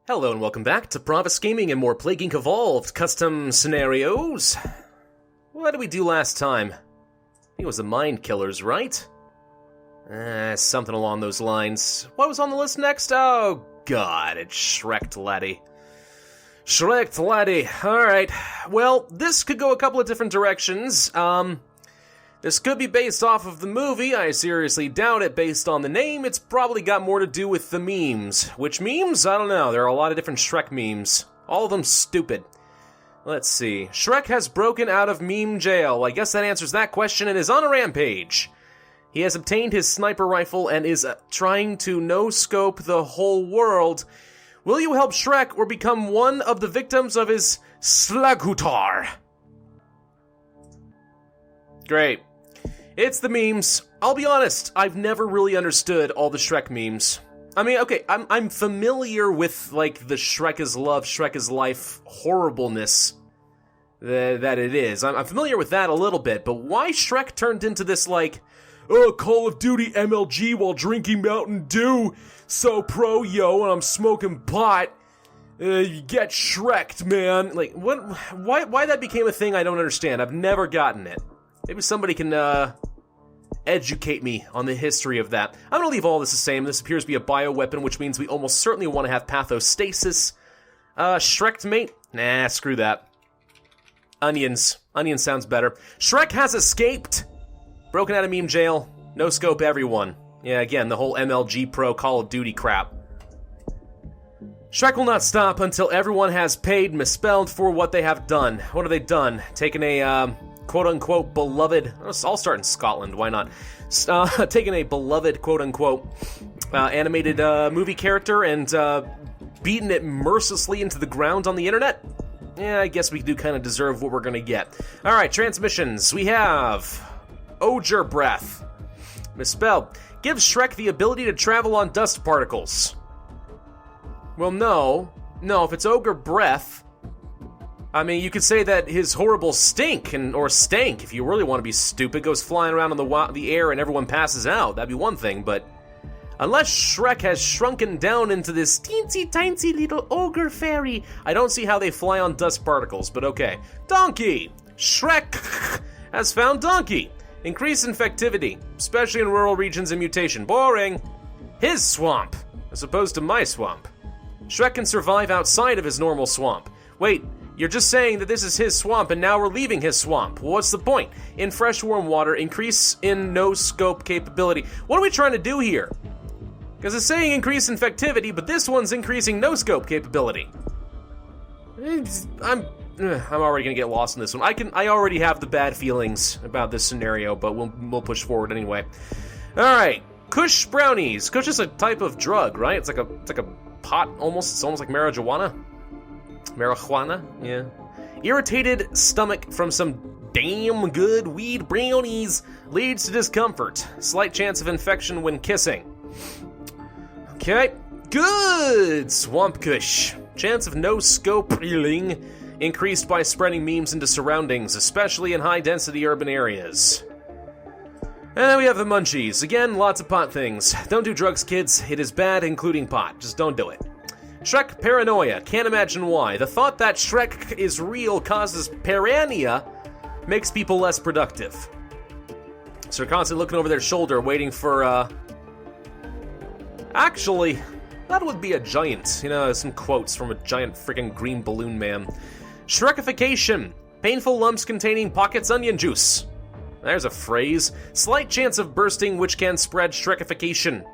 Hello and welcome back to Pravus Gaming and more Plague Inc. Evolved custom scenarios. What did we do last time? I think it was the Mind Killers, right? Something along those lines. What was on the list next? Oh god, it's Shrek'd, Laddy. Shrek'd, Laddy. Alright. Well, this could go a couple of different directions. This could be based off of the movie. I seriously doubt it based on the name. It's probably got more to do with the memes. Which memes? I don't know. There are a lot of different Shrek memes. All of them stupid. Let's see. Shrek has broken out of meme jail. I guess that answers that question and is on a rampage. He has obtained his sniper rifle and is trying to no-scope the whole world. Will you help Shrek or become one of the victims of his Slaghutar? Great. It's the memes. I'll be honest, I've never really understood all the Shrek memes. I mean, okay, I'm familiar with, like, the Shrek is love, Shrek is life horribleness that it is. I'm familiar with that a little bit, but why Shrek turned into this, like, oh, Call of Duty MLG while drinking Mountain Dew, so pro, yo, and I'm smoking pot, you get Shrek'd, man. Like, why that became a thing, I don't understand. I've never gotten it. Maybe somebody can, educate me on the history of that. I'm gonna leave all this the same. This appears to be a bioweapon, which means we almost certainly want to have pathostasis. Shrek'd, mate? Nah, screw that. Onions. Onions sounds better. Shrek has escaped! Broken out of meme jail. No scope everyone. Yeah, again, the whole MLG Pro Call of Duty crap. Shrek will not stop until everyone has paid, misspelled, for what they have done. What have they done? Taken a, quote-unquote beloved, I'll start in Scotland, why not? Taking a beloved, quote-unquote, animated movie character and beating it mercilessly into the ground on the internet? Yeah, I guess we do kind of deserve what we're gonna get. Alright, transmissions. We have Ogre Breath. Misspelled. Gives Shrek the ability to travel on dust particles. Well, no, if it's Ogre Breath, I mean, you could say that his horrible stink, or stank, if you really want to be stupid, goes flying around in the air and everyone passes out. That'd be one thing, but unless Shrek has shrunken down into this teensy-tiny little ogre fairy, I don't see how they fly on dust particles, but okay. Donkey! Shrek has found Donkey. Increased infectivity, especially in rural regions and mutation. Boring! His swamp, as opposed to my swamp. Shrek can survive outside of his normal swamp. Wait, you're just saying that this is his swamp and now we're leaving his swamp. Well, what's the point? In fresh warm water, increase in no-scope capability. What are we trying to do here? Because it's saying increase infectivity, but this one's increasing no-scope capability. I'm already gonna get lost in this one. I already have the bad feelings about this scenario, but we'll push forward anyway. Alright, Kush brownies. Kush is a type of drug, right? It's like a pot almost. It's almost like marijuana. Marijuana, yeah. Irritated stomach from some damn good weed brownies leads to discomfort. Slight chance of infection when kissing. Okay, good! Swamp Kush. Chance of no-scope healing increased by spreading memes into surroundings, especially in high-density urban areas. And then we have the munchies. Again, lots of pot things. Don't do drugs, kids. It is bad, including pot. Just don't do it. Shrek paranoia. Can't imagine why. The thought that Shrek is real causes paranoia makes people less productive. So they're constantly looking over their shoulder, waiting for, Actually, that would be a giant. You know, some quotes from a giant freaking green balloon man. Shrekification. Painful lumps containing pockets onion juice. There's a phrase. Slight chance of bursting which can spread Shrekification.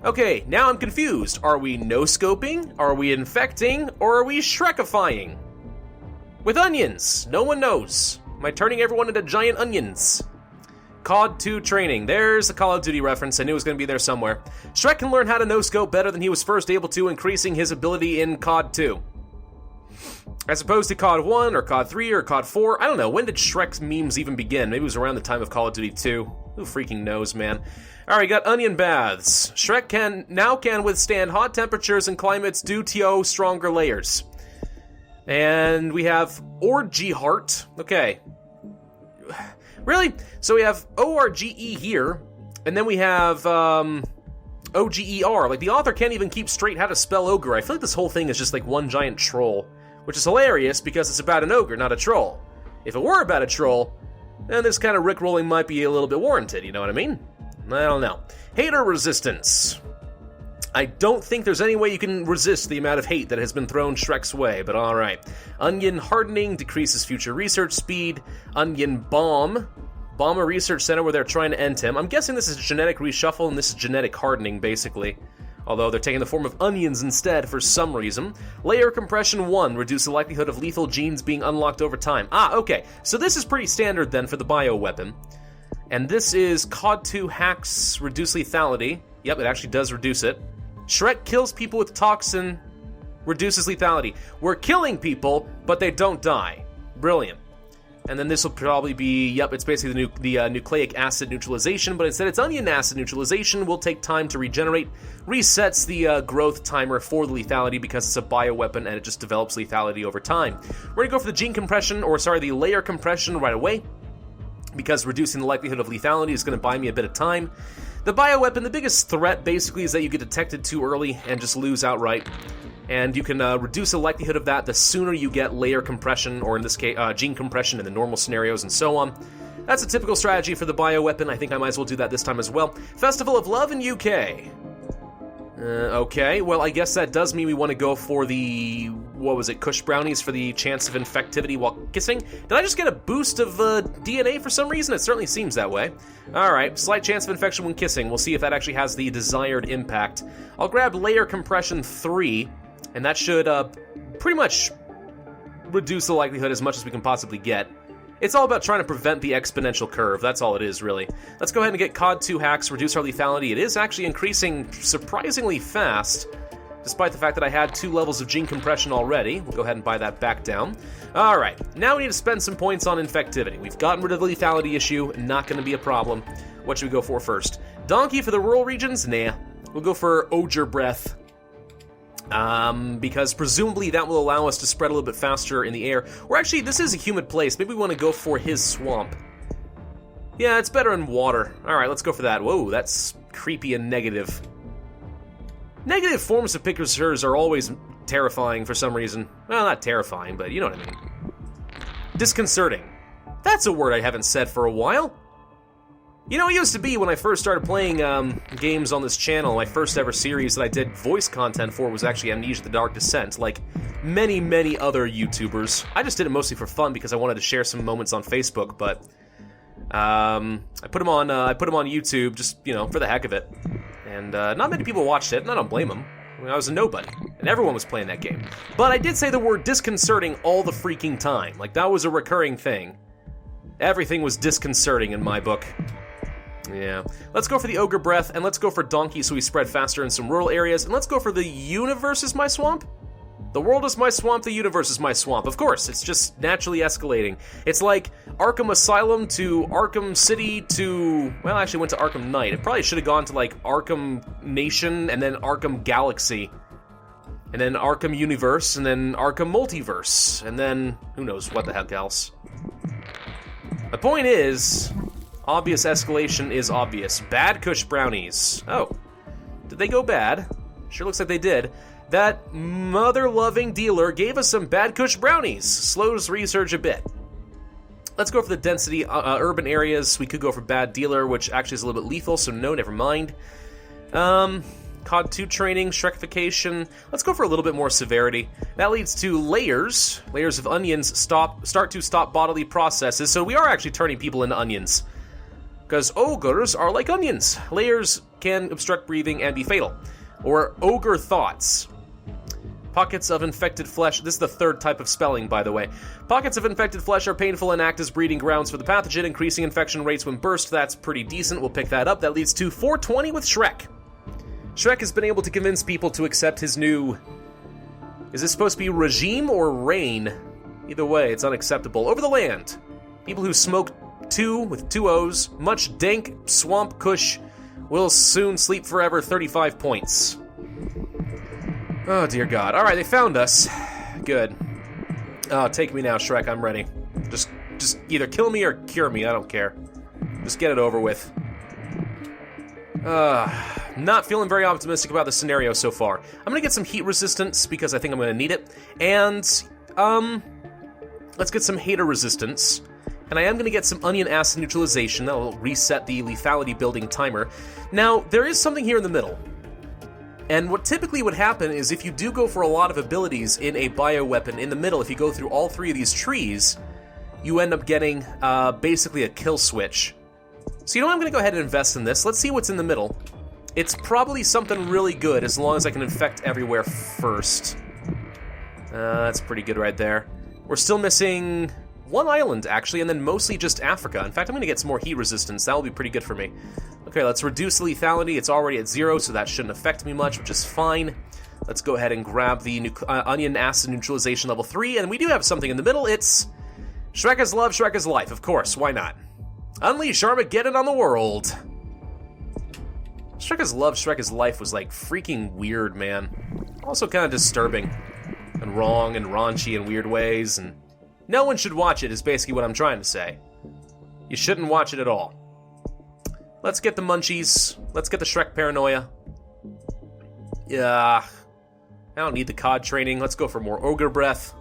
Okay, now I'm confused. Are we no-scoping? Are we infecting? Or are we Shrekifying? With onions. No one knows. Am I turning everyone into giant onions? COD 2 training. There's a Call of Duty reference. I knew it was going to be there somewhere. Shrek can learn how to no-scope better than he was first able to, increasing his ability in COD 2. As opposed to COD 1, or COD 3, or COD 4. I don't know. When did Shrek's memes even begin? Maybe it was around the time of Call of Duty 2. Who freaking knows, man? Alright, got onion baths. Shrek can withstand hot temperatures and climates due to stronger layers. And we have Orgy Heart. Okay. Really? So we have ORGE here, and then we have O-G-E-R. Like, the author can't even keep straight how to spell ogre. I feel like this whole thing is just like one giant troll, which is hilarious because it's about an ogre, not a troll. If it were about a troll, then this kind of rickrolling might be a little bit warranted, you know what I mean? I don't know. Hater resistance. I don't think there's any way you can resist the amount of hate that has been thrown Shrek'd's way, but alright. Onion hardening decreases future research speed. Onion bomb. Bomb a research center where they're trying to end him. I'm guessing this is genetic reshuffle and this is genetic hardening, basically. Although they're taking the form of onions instead for some reason. Layer compression 1, reduce the likelihood of lethal genes being unlocked over time. Ah, okay. So this is pretty standard then for the bioweapon. And this is COD 2 hacks, reduce lethality. Yep, it actually does reduce it. Shrek'd kills people with toxin, reduces lethality. We're killing people, but they don't die. Brilliant. And then this will probably be, yep, it's basically the nucleic acid neutralization, but instead it's onion acid neutralization. Will take time to regenerate. Resets the growth timer for the lethality because it's a bioweapon and it just develops lethality over time. We're gonna go for the gene compression, or sorry, the layer compression right away, because reducing the likelihood of lethality is gonna buy me a bit of time. The bioweapon, the biggest threat basically is that you get detected too early and just lose outright. And you can reduce the likelihood of that the sooner you get layer compression, or in this case, gene compression in the normal scenarios and so on. That's a typical strategy for the bioweapon. I think I might as well do that this time as well. Festival of Love in UK. Okay, well, I guess that does mean we want to go for the, what was it, Kush Brownies for the chance of infectivity while kissing? Did I just get a boost of DNA for some reason? It certainly seems that way. Alright, slight chance of infection when kissing. We'll see if that actually has the desired impact. I'll grab Layer Compression 3, and that should pretty much reduce the likelihood as much as we can possibly get. It's all about trying to prevent the exponential curve. That's all it is, really. Let's go ahead and get COD 2 hacks, reduce our lethality. It is actually increasing surprisingly fast, despite the fact that I had 2 levels of gene compression already. We'll go ahead and buy that back down. Alright, now we need to spend some points on infectivity. We've gotten rid of the lethality issue, not going to be a problem. What should we go for first? Donkey for the rural regions? Nah. We'll go for Ogre Breath. Because presumably that will allow us to spread a little bit faster in the air. Or actually, this is a humid place. Maybe we want to go for his swamp. Yeah, it's better in water. Alright, let's go for that. Whoa, that's creepy and negative. Negative forms of pictures are always terrifying for some reason. Well, not terrifying, but you know what I mean. Disconcerting. That's a word I haven't said for a while. You know, it used to be when I first started playing games on this channel, my first ever series that I did voice content for was actually Amnesia: The Dark Descent, like many, many other YouTubers. I just did it mostly for fun because I wanted to share some moments on Facebook, but I put them on YouTube just, you know, for the heck of it. And not many people watched it, and I don't blame them. I mean, I was a nobody, and everyone was playing that game. But I did say the word disconcerting all the freaking time. Like, that was a recurring thing. Everything was disconcerting in my book. Yeah. Let's go for the Ogre Breath, and let's go for Donkey so we spread faster in some rural areas, and let's go for the Universe is my swamp? The world is my swamp, the universe is my swamp. Of course, it's just naturally escalating. It's like Arkham Asylum to Arkham City to... Well, I actually went to Arkham Knight. It probably should have gone to, like, Arkham Nation, and then Arkham Galaxy. And then Arkham Universe, and then Arkham Multiverse. And then, who knows what the heck else. The point is... Obvious escalation is obvious. Bad Kush Brownies. Oh. Did they go bad? Sure looks like they did. That mother-loving dealer gave us some bad Kush Brownies. Slows research a bit. Let's go for the density urban areas. We could go for bad dealer, which actually is a little bit lethal, so no, never mind. COD 2 training, Shrekification. Let's go for a little bit more severity. That leads to layers. Layers of onions start to stop bodily processes, so we are actually turning people into onions. Because ogres are like onions. Layers can obstruct breathing and be fatal. Or ogre thoughts. Pockets of infected flesh. This is the third type of spelling, by the way. Pockets of infected flesh are painful and act as breeding grounds for the pathogen, increasing infection rates when burst. That's pretty decent. We'll pick that up. That leads to 420 with Shrek. Shrek has been able to convince people to accept his new... Is this supposed to be regime or reign? Either way, it's unacceptable. Over the land. People who smoke two with 2 O's, much dank swamp kush, will soon sleep forever, 35 points. Oh, dear God. Alright, they found us. Good. Oh, take me now, Shrek, I'm ready. Just either kill me or cure me, I don't care. Just get it over with. Not feeling very optimistic about the scenario so far. I'm gonna get some heat resistance because I think I'm gonna need it. And, let's get some hater resistance. And I am gonna get some onion acid neutralization. That'll reset the lethality building timer. Now, there is something here in the middle. And what typically would happen is if you do go for a lot of abilities in a bioweapon in the middle, if you go through all 3 of these trees, you end up getting, basically a kill switch. So you know what, I'm gonna go ahead and invest in this. Let's see what's in the middle. It's probably something really good as long as I can infect everywhere first. That's pretty good right there. We're still missing 1 island, actually, and then mostly just Africa. In fact, I'm gonna get some more heat resistance. That'll be pretty good for me. Okay, let's reduce lethality. It's already at 0, so that shouldn't affect me much, which is fine. Let's go ahead and grab the onion acid neutralization level 3, and we do have something in the middle. It's Shrek is love, Shrek is life. Of course, why not? Unleash Armageddon on the world. Shrek is love, Shrek is life was like freaking weird, man. Also kind of disturbing and wrong and raunchy in weird ways, and no one should watch it is basically what I'm trying to say. You shouldn't watch it at all. Let's get the munchies. Let's get the Shrek paranoia. Yeah, I don't need the COD training. Let's go for more ogre breath.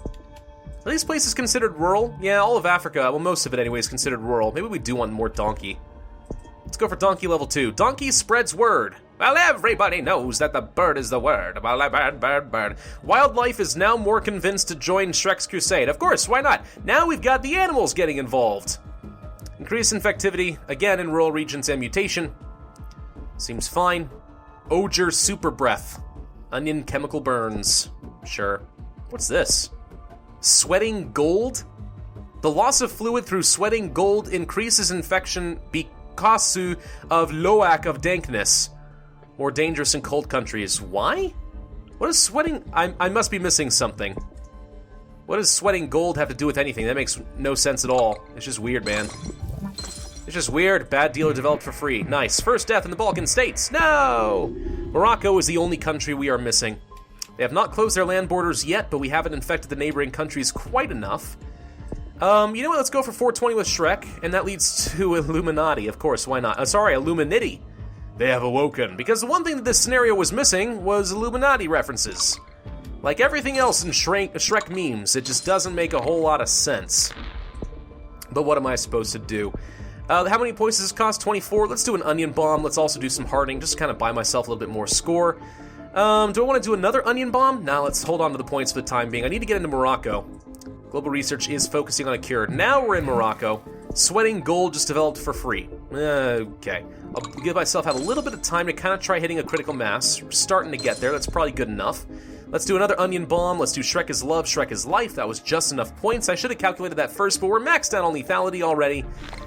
Are these places considered rural? Yeah, all of Africa, well most of it anyway, is considered rural. Maybe we do want more donkey. Let's go for donkey level 2. Donkey spreads word. Well, everybody knows that the bird is the word. Well, bird. Wildlife is now more convinced to join Shrek's crusade. Of course, why not? Now we've got the animals getting involved. Increase infectivity, again in rural regions and mutation. Seems fine. Ogre super breath. Onion chemical burns. Sure. What's this? Sweating gold? The loss of fluid through sweating gold increases infection because of loac of dankness. More dangerous in cold countries. Why? What is sweating? I must be missing something. What does sweating gold have to do with anything? That makes no sense at all. It's just weird, man. It's just weird. Bad dealer developed for free. Nice. First death in the Balkan states. No! Morocco is the only country we are missing. They have not closed their land borders yet, but we haven't infected the neighboring countries quite enough. You know what? Let's go for 420 with Shrek, and that leads to Illuminati. Of course, why not? Sorry, Illuminati. They have awoken, because the one thing that this scenario was missing was Illuminati references. Like everything else in Shrek memes, it just doesn't make a whole lot of sense. But what am I supposed to do? How many points does this cost? 24. Let's do an onion bomb. Let's also do some hardening, just to kind of buy myself a little bit more score. Do I want to do another onion bomb? Nah, let's hold on to the points for the time being. I need to get into Morocco. Global research is focusing on a cure. Now we're in Morocco. Sweating gold just developed for free. Okay. I'll give myself a little bit of time to kind of try hitting a critical mass. We're starting to get there. That's probably good enough. Let's do another onion bomb. Let's do Shrek is love, Shrek is life. That was just enough points. I should have calculated that first, but we're maxed out on lethality already.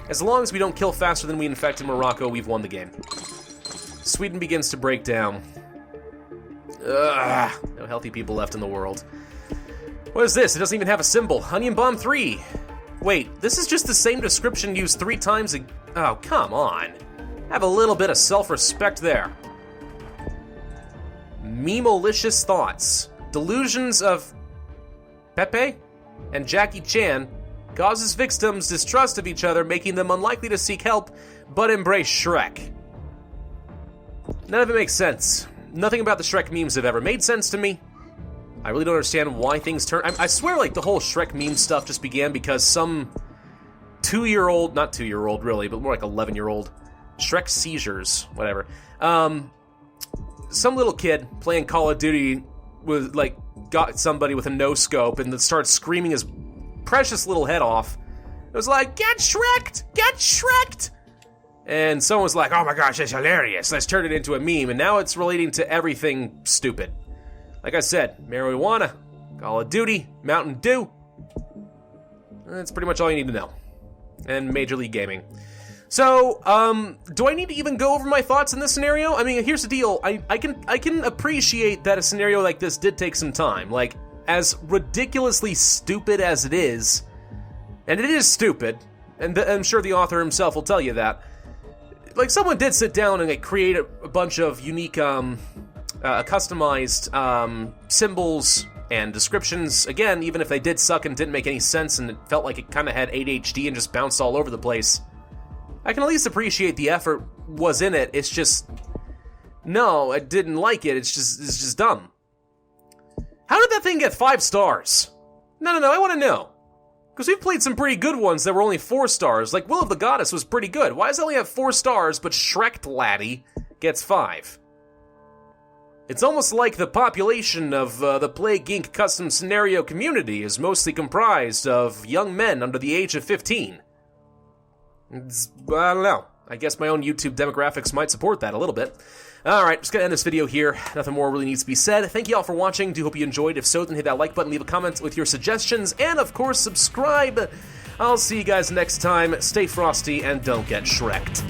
As long as we don't kill faster than we infect in Morocco, we've won the game. Sweden begins to break down. Ugh, no healthy people left in the world. What is this? It doesn't even have a symbol. Onion Bomb 3. Wait, this is just the same description used 3 times a... Oh, come on. Have a little bit of self-respect there. Memalicious thoughts. Delusions of Pepe and Jackie Chan causes victims distrust of each other, making them unlikely to seek help, but embrace Shrek. None of it makes sense. Nothing about the Shrek memes have ever made sense to me. I really don't understand why things turn... I swear, like, the whole Shrek meme stuff just began because some 2-year-old... Not 2-year-old, really, but more like 11-year-old. Shrek seizures, whatever. Some little kid playing Call of Duty with, like, got somebody with a no-scope and then started screaming his precious little head off. It was like, get Shrek'd! Get Shrek'd! And someone was like, oh my gosh, that's hilarious. Let's turn it into a meme. And now it's relating to everything stupid. Like I said, marijuana, Call of Duty, Mountain Dew. That's pretty much all you need to know. And Major League Gaming. So, do I need to even go over my thoughts in this scenario? I mean, here's the deal. I can appreciate that a scenario like this did take some time. Like, as ridiculously stupid as it is, and it is stupid, and I'm sure the author himself will tell you that, like, someone did sit down and like, create a bunch of unique, customized symbols and descriptions. Again, even if they did suck and didn't make any sense and it felt like it kind of had ADHD and just bounced all over the place, I can at least appreciate the effort was in it. It's just No, I didn't like it. It's just dumb. How did that thing get 5 stars? No, I want to know. Because we've played some pretty good ones that were only 4 stars. Like Will of the Goddess was pretty good. Why does it only have 4 stars, but Shrek'd Laddy gets 5? It's almost like the population of the Plague Inc. custom scenario community is mostly comprised of young men under the age of 15. I don't know. I guess my own YouTube demographics might support that a little bit. Alright, just gonna end this video here. Nothing more really needs to be said. Thank you all for watching. Do hope you enjoyed. If so, then hit that like button, leave a comment with your suggestions, and of course, subscribe. I'll see you guys next time. Stay frosty and don't get Shrek'd.